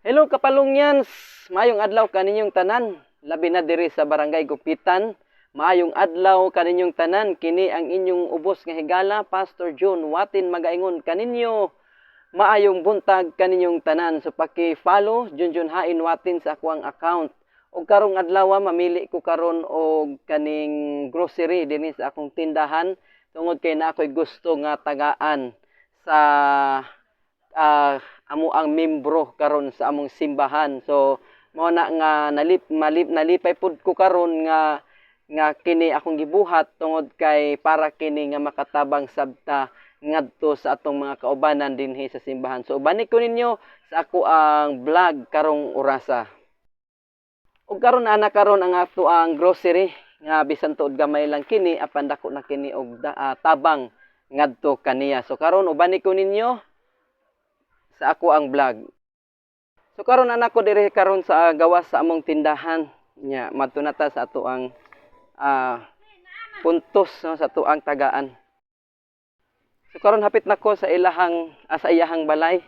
Hello kapalungyans, maayong adlaw kaninyong tanan, labi na diri sa Barangay Gupitan. Maayong adlaw kaninyong tanan, kini ang inyong ubos nga higala, Pastor John Watin magaingon kaninyo. Maayong buntag kaninyong tanan, so paki-follow Junjun Hain Watin sa akong account. Og karong adlaw mamili ko karon og kaning grocery dinhi sa akong tindahan tungod kay na ako'y gusto nga tagaan sa amo ang membro karon sa among simbahan. So mao na nga nalipay pud ko karon nga kini akong gibuhat tungod kay para kini nga makatabang sabta ngadto sa atong mga kaubanan dinhi sa simbahan. So bani ko ninyo sa ako ang vlog karong orasa. Ug karon karon ang ato ang grocery nga bisan tuod gamay lang kini apan dako na kini og tabang ngadto kaniya. So karon ubani ko ninyo sa ako ang vlog. So karon anak ko diri karon sa gawas sa among tindahan nya madtunata sa ato ang puntos no, sa ato ang tagaan. So karon hapit nako sa sa iyahang balay.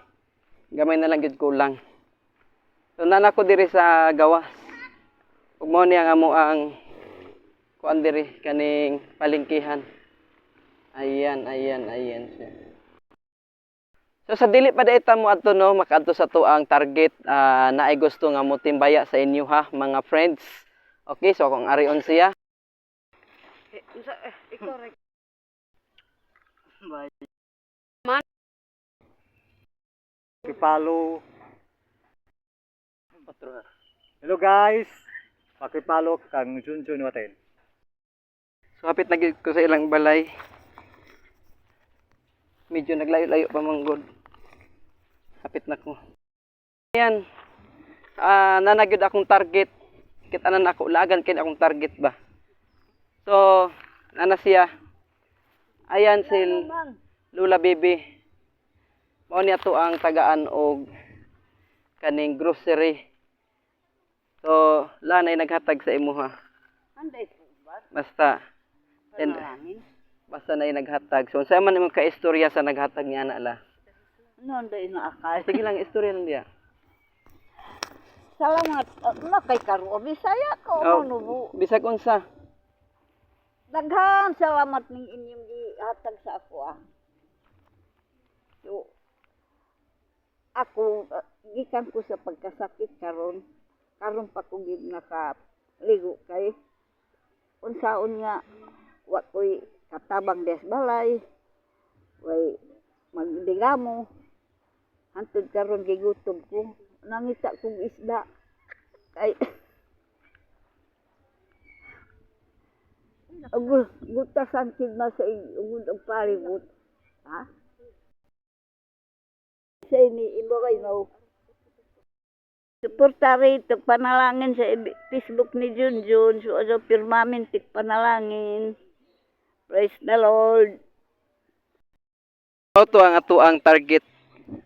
Gamay na lang gyud kulang. So nanak ko diri sa gawas. Ug mao ni ang amo ang kuan diri kaning palengkehan. Ayan siya. So sa dili pa daita mo adto no makaadto sa tuang target naay gusto nga mo timbaya sa inyo ha mga friends. Okay, so kung arion siya. Correct. Man. Pakipalo. Hello guys. Pakipalo kang Junjun Watin. So hapit na gyud ko sa ilang balay. Medyo naglayo-layo pa manggod. Hapit na ko. Ayan. Nanagyod akong target. Kita na ako lagan kay akong target ba. So, nana siya. Ayan si Lula Baby. Mao ni ato ang tagaan og kaning grocery. So, lanay naghatag sa imo ha. Anday ba? Basta. And, Panalangin. basta na naghatag. So, saan man mo ka-istorya sa naghatag niya na la? Ano anday na akay? Sige lang, istorya lang diya. Salamat. Na kay karo Bisaya ko Oh, nubo. bisag unsa. Daghan salamat ning inyong gihatag sa ako. So ako gikan ko sa pagkasakit karon pa ko gid nakaligo kay unsaon nga wa ko'y katabang des balay way magdigamo hantod karon gigutom ko nangita kong isda kay gutasan kid na sa ugod ang palibot ha sa ini ibagay no suportari ito panalangin sa Facebook ni Junjun so ano pirmamin tik panalangin. Praise the Lord. Ito ang ato ang target.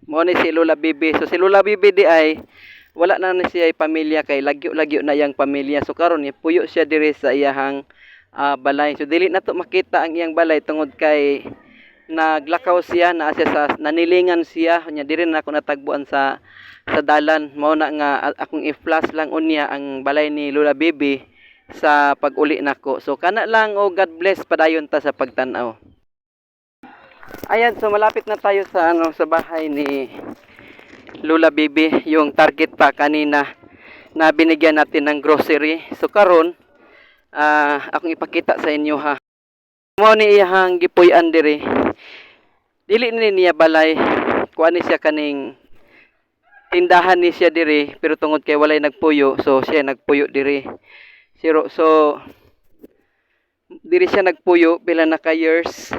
Mo ni si Lula Bibi. So si Lula Bibi di ay wala na ni siya ay pamilya kay lagyo na yang pamilya. So karon ni puyo siya diri sa iyahang balay. So dili na to makita ang iyang balay tungod kay naglakaw siya na siya sa nanilingan siya nya diri na ako natagbuan sa dalan. Mao na nga akong i-flash lang unya ang balay ni Lula Bibi sa pag-uli nako. So kana lang o God bless padayon ta sa pagtan-aw. Ayan, so malapit na tayo sa sa bahay ni Lula Bibi, yung target pa kanina na binigyan natin ng grocery. So karon akong ipakita sa inyo ha. Mo ni iyang gipuy-an diri. Dili ni niya balay, kuan ni siya kaning tindahan ni siya diri pero tungod kay walay nagpuyo, so siya nagpuyo diri. So diri siya nagpuyo pila na ka years.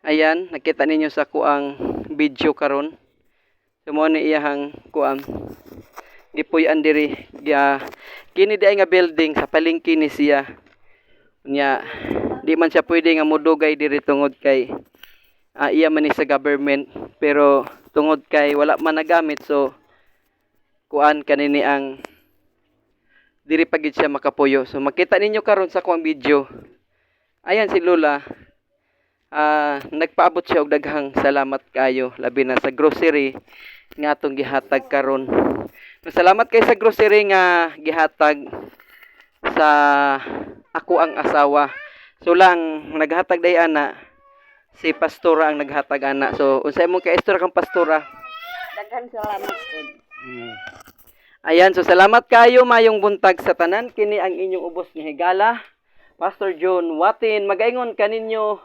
Ayan, nakita ninyo sa kuang video karon. So mo ni iyang kuang gipuy-an diri. Kini di ay nga building sa palengke ni siya. Nya di man siya pwede nga modugay diri tungod kay iya man ni sa government pero tungod kay wala man nagamit so kuan kanini ang diri pa gid siya makapuyo. So makita ninyo karon sa kuang video. Ayan si Lola. Nagpaabot siya og daghang salamat kayo labi na sa grocery nga atong gihatag karon. Salamat kay sa grocery nga gihatag sa ako ang asawa. So lang naghatag day ana si pastora ang naghatag ana. So unsay imong kaistorya kang pastora? Daghan salamat po. Ayan, so salamat kayo mayong buntag sa tanan. Kini ang inyong ubos nga higala. Pastor John Watin, magaingon kaninyo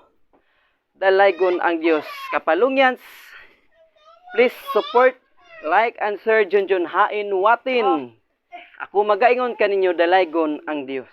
dalaygon ang Dios. Kapalungyans, please support, like, and share John Hain Watin. Ako magaingon kaninyo dalaygon ang Dios.